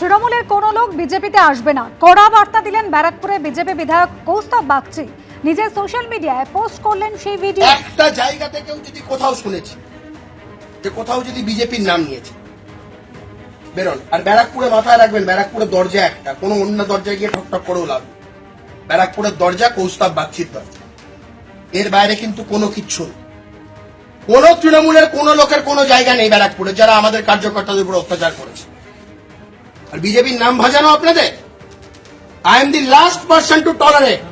তৃণমূলের কোনো লোক বিজেপিতে আসবে না, কড়া বার্তা দিলেন ব্যারাকপুরে বিজেপি বিধায়ক কৌস্তব বাগচি। নিজের সোশ্যাল মিডিয়ায় পোস্ট করলেন সেই ভিডিও। একটা জায়গা থেকেও যদি কোথাও শুনেছি যে কোথাও যদি বিজেপির নাম নিয়েছে, বেরোন। আর ব্যারাকপুরে মাথায় রাখবেন, ব্যারাকপুরের দরজা একটা, কোনো অন্য দরজায় গিয়ে ঠকঠক করেও লাভ। ব্যারাকপুরের দরজা কৌস্তব বাগচির দরজা, এর বাইরে কিন্তু কোনো কিচ্ছু নেই। কোন তৃণমূলের কোন লোকের কোনো জায়গা নেই ব্যারাকপুরে, যারা আমাদের কার্যকর্তাদের উপর অত্যাচার করেছে। আর বিজেপির নাম ভাজানো আপনাদের, I am the last person to tolerate.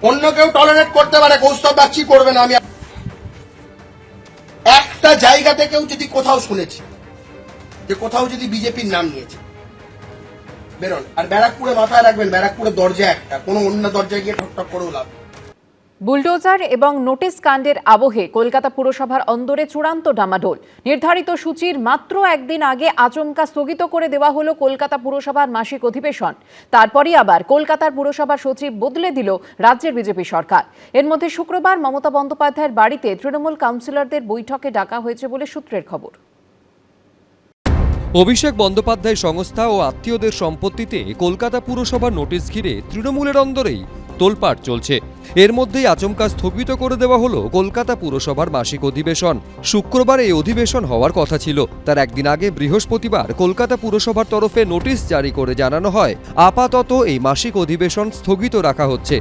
অন্য কেউ টলারেট করতে পারে, কৌস্তব বাগচি করবে না। আমি একটা জায়গা থেকেও যদি কোথাও শুনেছি যে কোথাও যদি বিজেপির নাম নিয়েছে, বেরোন। আর ব্যারাকপুরে মাথায় রাখবেন, ব্যারাকপুরের দরজা একটা, কোনো অন্য দরজায় গিয়ে ঠকঠক করেও লাভ। বুলডোজার এবং নোটিশ কাণ্ডের আবহে কলকাতা পুরসভার অন্দরে চূড়ান্ত ডামাডোল। নির্ধারিত সূচির মাত্র একদিন আগে আচমকা স্থগিত করে দেওয়া হলো কলকাতা পুরসভার মাসিক অধিবেশন। তারপরই আবার কলকাতার পুরসভার সচিব বদলে দিল রাজ্যের বিজেপি সরকার। এর মধ্যে শুক্রবার মমতা বন্দ্যোপাধ্যায়ের বাড়িতে তৃণমূল কাউন্সিলরদের বৈঠকে ডাকা হয়েছে বলে সূত্রের খবর। অভিষেক বন্দ্যোপাধ্যায় সংস্থা ও আত্মীয়দের সম্পত্তিতে কলকাতা পুরসভার নোটিশ ঘিরে তৃণমূলের অন্দরেই তোলপাড় চলছে। এর মধ্যেই আচমকা স্থগিত করে দেওয়া হলো কলকাতা পুরসভার মাসিক অধিবেশন। শুক্রবার এই অধিবেশন হওয়ার কথা ছিল, তার একদিন আগে বৃহস্পতিবার কলকাতা পুরসভার তরফে নোটিশ জারি করে জানানো হয় আপাতত এই মাসিক অধিবেশন স্থগিত রাখা হচ্ছে।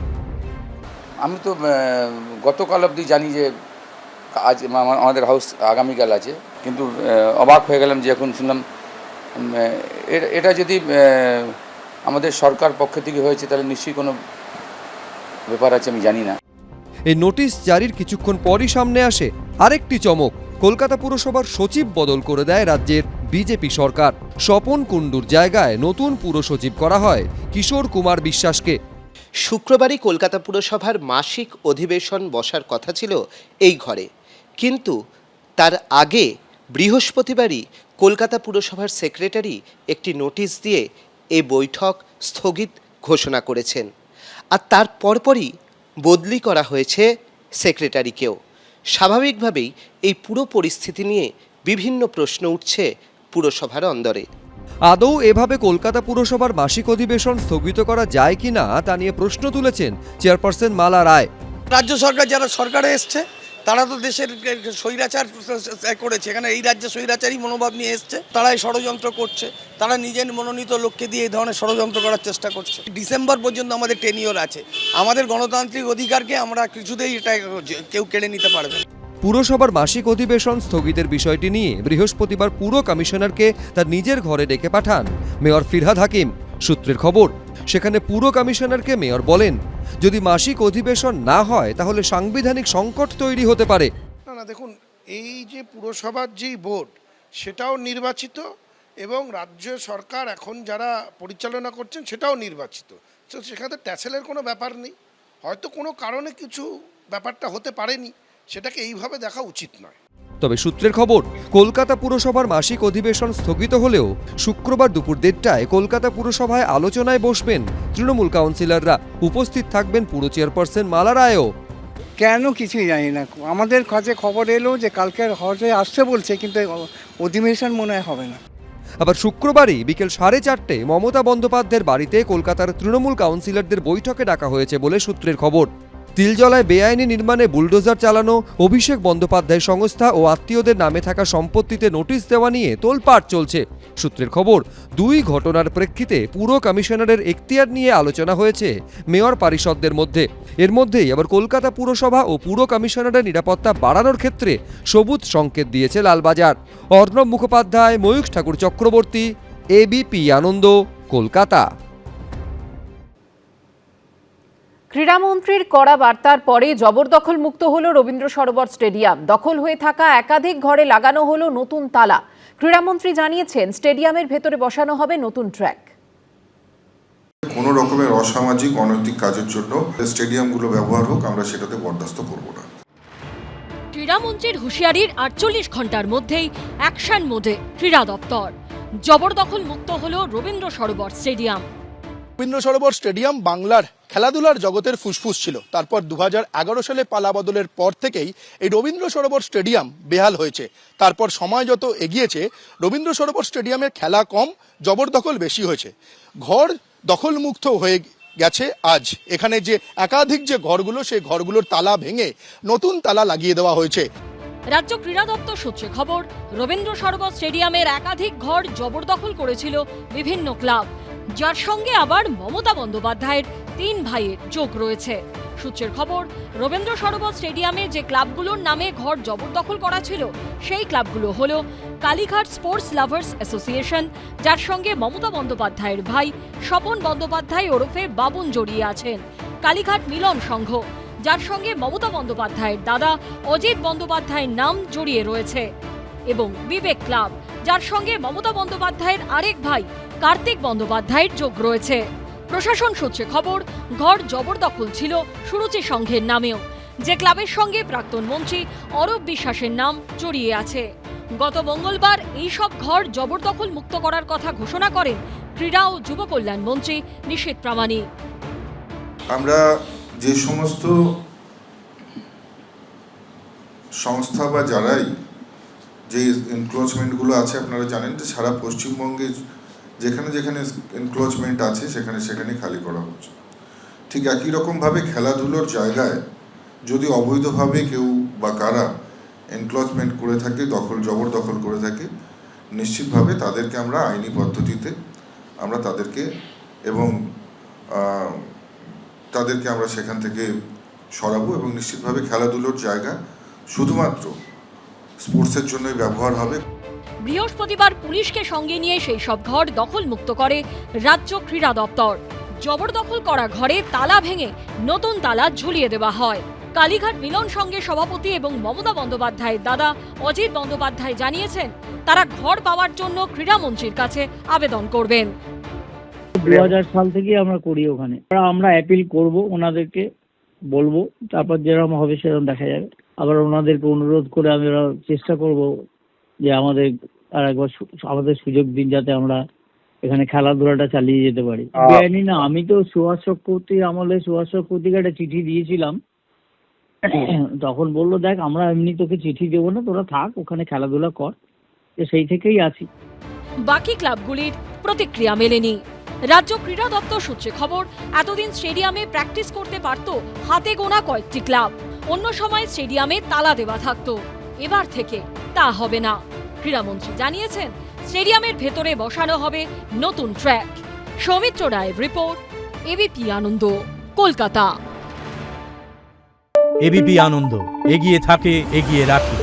আমি তো গতকাল অবধি জানি যে আজ আমাদের হাউস আগামীকাল আছে, কিন্তু অবাক হয়ে গেলাম যে এখন শুনলাম এটা যদি আমাদের সরকার পক্ষ থেকে হয়েছে তাহলে নিশ্চয়ই কোনো ব্যাপার আছে, আমি জানি না। এই নোটিশ জারির কিছুক্ষণ পরই সামনে আসে আরেকটি চমক। কলকাতা পুরসভার সচিব বদল করে দেয় রাজ্যের বিজেপি সরকার। স্বপন কুণ্ডুর জায়গায় নতুন পুরসচিব করা হয় কিশোর কুমার বিশ্বাসকে। শুক্রবারই কলকাতা পুরসভার মাসিক অধিবেশন বসার কথা ছিল এই ঘরে, কিন্তু তার আগে বৃহস্পতিবারই কলকাতা পুরসভার সেক্রেটারি একটি নোটিশ দিয়ে এই বৈঠক স্থগিত ঘোষণা করেছেন। আর তার পরপরই বদলি করা হয়েছে সেক্রেটারিকেও। স্বাভাবিকভাবেই এই পুরো পরিস্থিতি নিয়ে বিভিন্ন প্রশ্ন উঠছে পুরসভার অন্দরে। আদৌ এভাবে কলকাতা পুরসভার মাসিক অধিবেশন স্থগিত করা যায় কিনা তা নিয়ে প্রশ্ন তুলেছেন চেয়ারপারসন মালা রায়। রাজ্য সরকার যারা সরকারে এসছে তারা তো দেশের স্বৈরাচার করেছে, এখানে এই রাজ্যে স্বৈরাচারী মনোভাব নিয়ে এসছে, তারাই ষড়যন্ত্র করছে, তারা নিজের মনোনীত লোককে দিয়ে এই ধরনের ষড়যন্ত্র করার চেষ্টা করছে। ডিসেম্বর পর্যন্ত আমাদের টেনিওর আছে, আমাদের গণতান্ত্রিক অধিকারকে আমরা কিছুতেই এটা কেউ কেড়ে নিতে পারবে। পুরসভার মাসিক অধিবেশন স্থগিতের বিষয়টি নিয়ে বৃহস্পতিবার পুর কমিশনারকে তার নিজের ঘরে ডেকে পাঠান মেয়র ফিরহাদ হাকিম। সূত্রের খবর, সেখানে পুর কমিশনারকে মেয়র বলেন, যদি মাসিক অধিবেশন না হয় তাহলে সাংবিধানিক সংকট তৈরি হতে পারে। না দেখুন, এই যে পুরসভার যেই বোর্ড সেটাও নির্বাচিত এবং রাজ্য সরকার এখন যারা পরিচালনা করছেন সেটাও নির্বাচিত, তো সেখানে ট্যাসেলের কোনো ব্যাপার নেই। হয়তো কোনো কারণে কিছু ব্যাপারটা হতে পারেনি, সেটাকে এইভাবে দেখা উচিত নয়। তবে সূত্রের খবর, কলকাতা পুরসভার মাসিক অধিবেশন স্থগিত হলেও শুক্রবার দুপুর 1:30টায় কলকাতা পুরসভায় আলোচনায় বসবেন তৃণমূল কাউন্সিলররা। উপস্থিত থাকবেন পুর চেয়ারপারসন মালা রায়ও। কেন কিছুই জানি না, আমাদের কাছে খবর এলো যে কালকে হজে আসতে বলছে, কিন্তু অধিবেশন মনে হয় হবে না। আবার শুক্রবারই বিকেল 4:30টায় মমতা বন্দ্যোপাধ্যায়ের বাড়িতে কলকাতার তৃণমূল কাউন্সিলরদের বৈঠকে ডাকা হয়েছে বলে সূত্রের খবর। তিলজলায় বেআইনি নির্মাণে বুলডোজার চালানো, অভিষেক বন্দ্যোপাধ্যায় সংস্থা ও আত্মীয়দের নামে থাকা সম্পত্তিতে নোটিশ দেওয়া নিয়ে তোলপাড় চলছে। সূত্রের খবর, দুই ঘটনার প্রেক্ষিতে পুর কমিশনারের এখতিয়ার নিয়ে আলোচনা হয়েছে মেয়র পারিষদদের মধ্যে। এর মধ্যেই আবার কলকাতা পুরসভা ও পুর কমিশনারের নিরাপত্তা বাড়ানোর ক্ষেত্রে সবুজ সংকেত দিয়েছে লালবাজার। অর্ণব মুখোপাধ্যায়, ময়ূখ ঠাকুর চক্রবর্তী, এবিপি আনন্দ, কলকাতা। ক্রীড়ামন্ত্রীর কড়া বার্তার পরে জবরদখল মুক্ত হলো রবীন্দ্র সরোবর স্টেডিয়াম। দখল হয়ে থাকা একাধিক ঘরে লাগানো হলো নতুন তালা। ক্রীড়ামন্ত্রী জানিয়েছেন, স্টেডিয়ামের ভেতরে বসানো হবে নতুন ট্র্যাক। কোনো রকমের অসামাজিক অনৈতিক কাজের জন্য স্টেডিয়ামগুলো ব্যবহার হোক, আমরা সেটাতে বরদাস্ত করব না। ক্রীড়ামন্ত্রীর হুঁশিয়ারির 48 ঘন্টার মধ্যেই অ্যাকশন মোডে ক্রীড়া দপ্তর। জবরদখল মুক্ত হলো রবীন্দ্র সরোবর স্টেডিয়াম। রবীন্দ্র সরোবর স্টেডিয়াম বাংলার খেলাধুলার জগতের ফুসফুস ছিল। তারপর 2011 সালে পালা বদলের পর থেকেই এই রবীন্দ্র সরোবর স্টেডিয়াম বেহাল হয়েছে। তারপর সময় যত এগিয়েছে রবীন্দ্র সরোবর স্টেডিয়ামের খেলা কম, জবরদখল বেশি হয়েছে। ঘর দখলমুক্ত হয়ে গেছে আজ। এখানে যে একাধিক যে ঘরগুলো, সেই ঘরগুলোর তালা ভেঙে নতুন তালা লাগিয়ে দেওয়া হয়েছে। রাজ্য ক্রীড়া দপ্তর সূত্রে খবর, রবীন্দ্র সরোবর স্টেডিয়ামের একাধিক ঘর জবরদখল করেছিল বিভিন্ন ক্লাব, যার সঙ্গে আবার মমতা বন্দ্যোপাধ্যায়ের 3 ভাইয়ের যোগ রয়েছে। সূত্রের খবর, রবীন্দ্র সরোবর স্টেডিয়ামে যে ক্লাবগুলোর নামে ঘর জবরদখল করা ছিল সেই ক্লাবগুলো হলো কালীঘাট স্পোর্টস লাভার্স অ্যাসোসিয়েশন, যার সঙ্গে মমতা বন্দ্যোপাধ্যায়ের ভাই স্বপন বন্দ্যোপাধ্যায় ওরফে বাবুন জড়িয়ে আছেন, কালীঘাট মিলন সংঘ, যার সঙ্গে মমতা বন্দ্যোপাধ্যায়ের দাদা অজিত বন্দ্যোপাধ্যায়ের নাম জড়িয়ে রয়েছে, এবং বিবেক ক্লাব, যার সঙ্গে মমতা বন্দ্যোপাধ্যায়ের আরেক ভাই কার্তিক বন্দ্যোপাধ্যায়ের যোগ রয়েছে। প্রশাসন সূত্রে খবর, ঘর জবরদখল ছিল সুরুচি সংঘের নামেও, যে ক্লাবের সঙ্গে প্রাক্তন মন্ত্রী অরূপ বিশ্বাসের নাম জড়িয়ে আছে। গত মঙ্গলবার এই সব ঘর জবরদখল মুক্ত করার কথা ঘোষণা করেন ক্রীড়া ও যুব কল্যাণ মন্ত্রী নিশীথ প্রামাণিক। আমরা যে সমস্ত সংস্থা বা যারাই যে এনক্রোচমেন্টগুলো আছে, আপনারা জানেন যে সারা পশ্চিমবঙ্গে যেখানে যেখানে এনক্রোচমেন্ট আছে সেখানে সেখানে খালি করা হচ্ছে। ঠিক একই রকমভাবে খেলাধুলোর জায়গায় যদি অবৈধভাবে কেউ বা কারা এনক্রোচমেন্ট করে থাকে, জবরদখল করে থাকে, নিশ্চিতভাবে তাদেরকে আমরা আইনি পদ্ধতিতে আমরা তাদেরকে আমরা সেখান থেকে সরাবো, এবং নিশ্চিতভাবে খেলাধুলোর জায়গা শুধুমাত্র স্পোর্টসের জন্যই ব্যবহার হবে। বৃহস্পতিবার পুলিশকে সঙ্গে নিয়ে সেই সব ঘর দখল মুক্ত করে রাজ্য ক্রীড়া দপ্তর। জবরদখল করা ঘরে তালা ভেঙে নতুন তালা ঝুলিয়ে দেওয়া হয়। কালীঘাট মিলন সংঘের সভাপতি এবং মমতা বন্দ্যোপাধ্যায়ের দাদা অজিত বন্দ্যোপাধ্যায় জানিয়েছেন, তারা ঘর পাওয়ার জন্য ক্রীড়ামন্ত্রীর কাছে আবেদন করবেন। 2000 সাল থেকে আমরা করি ওখানে, আমরা অ্যাপিল করব, ওনাদেরকে বলবো, তারপর যেরকম হবে সেরকম দেখা যাবে। আবার ওনাদেরকে অনুরোধ করে আমরা চেষ্টা করব যে আমাদের আর একবার আমাদের সুযোগ দিন, যাতে আমরা এখানে খেলাধুলাটা চালিয়ে যেতে পারি। বেআইনি না, আমি তো সুভাষ চক্রবর্তীর আমলে সুভাষ চক্রবর্তীকে একটা চিঠি দিয়েছিলাম, তখন বললো দেখ আমরা এমনি তোকে চিঠি দেবো না, তোরা থাক ওখানে খেলাধুলা কর, সেই থেকেই আছি। বাকি ক্লাবগুলির প্রতিক্রিয়া মেলেনি। রাজ্য ক্রীড়া দপ্তর সূত্রে খবর, এতদিন স্টেডিয়ামে প্র্যাকটিস করতে পারত হাতে গোনা কয়েকটি ক্লাব, অন্য সময় স্টেডিয়ামে তালা দেওয়া থাকতো। এবার থেকে তা হবে না। ক্রীড়ামন্ত্রী জানিয়েছেন, স্টেডিয়ামের ভেতরে বসানো হবে নতুন ট্র্যাক। সৌমিত্র রায়ের রিপোর্ট, এবিপি আনন্দ, কলকাতা। এবিপি আনন্দ, এগিয়ে থাকে, এগিয়ে রাখে।